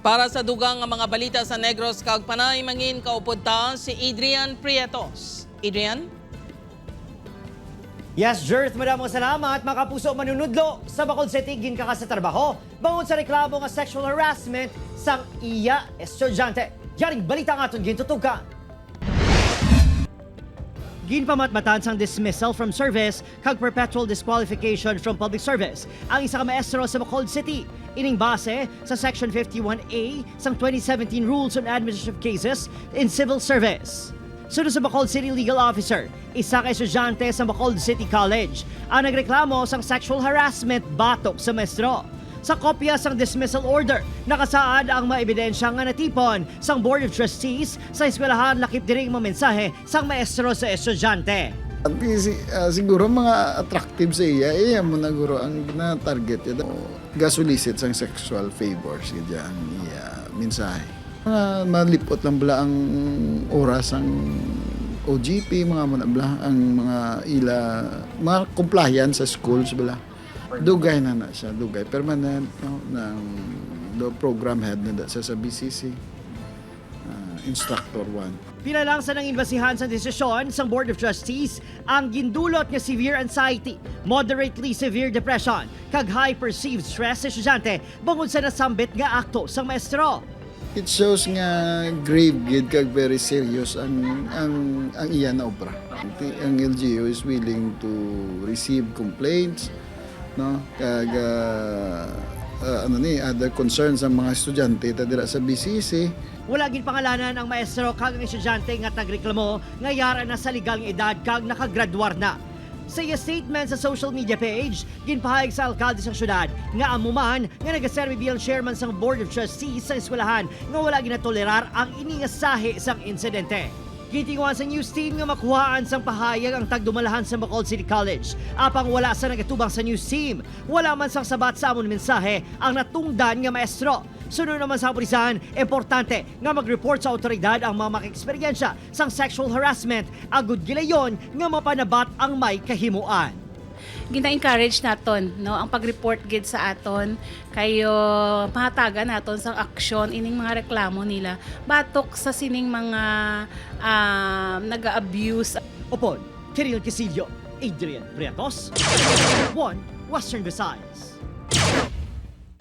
Para sa dugang nga mga balita sa Negros kag Panay mangin kaupod ta si Adrian Prietos. Adrian? Yes, Jerth, maraming salamat. Mga kapuso manunudlo sa Bacolod City, ginkaka sa trabaho. Bangon sa reklamo nga sexual harassment sang iya estudyante. Yaring balita nga itong gintutukan. Ginpamatmatan sang dismissal from service kag perpetual disqualification from public service ang isa ka maestro sa Bacolod City. Ining base sa Section 51A sang 2017 Rules on Administrative Cases in Civil Service. Sunod sa Bacolod City Legal Officer, isa ka estudyante sa Bacolod City College ang nagreklamo sang sexual harassment batok sa maestro. Sa kopya sang dismissal order, nakasaad ang mga ebidensya nga natipon sang Board of Trustees sa eskwelahan lakip diring mga mensahe sang maestro sa estudyante. Siguro mga attractive sa iya mo na guro ang na-target yun. Gasulisit sang sexual favors iya ang iya mensahe. Malipot lang bala ang oras ang OGP, mga manabla, ang mga mga compliance sa schools bala. Dugay na siya, dugay. Permanent, no, ng program head na sa BCC. Instructor 1. Pinalang sa nang imbasihan sa desisyon sang Board of Trustees ang gindulot nga severe anxiety, moderately severe depression, kag high perceived stress sa estudyante bangod sa nasambit nga akto sang maestro. It shows nga grave gid kag very serious ang iya na obra. Ang LGU is willing to receive complaints, no, kag other concerns ang mga estudyante ta dira sa BCC. Wala gid pangalanan ang maestro kag ang estudyante nga tagreklamo nga yara na sa legal nga edad kag nakagraduar na. Sa iya statement sa social media page, ginpahayag sa alkalde sa syudad nga amuman nga nagaserbi bilang chairman sang Board of Trustees sa eskwelahan nga wala ginatolerar ang iningasahe sang insidente. Gitinguan sa news team nga makuhaan sang pahayag ang tagdumalahan sa Bacolod City College. Apang wala sa nagatubang sa news team, wala man sang sabat sa amon mensahe ang natungdan nga maestro. Sunod naman sa kapulisan, importante nga mag-report sa otoridad ang mga maka-eksperyensya sang sexual harassment, agud gilayon nga mapanabat ang may kahimuan. Gina-encourage naton no ang pag-report gid sa aton kayo mahatagan naton sa aksyon ining mga reklamo nila batok sa sining mga naga-abuse. Upon, Kiril Casillo, Adrian Prietos, 1 Western Visayas.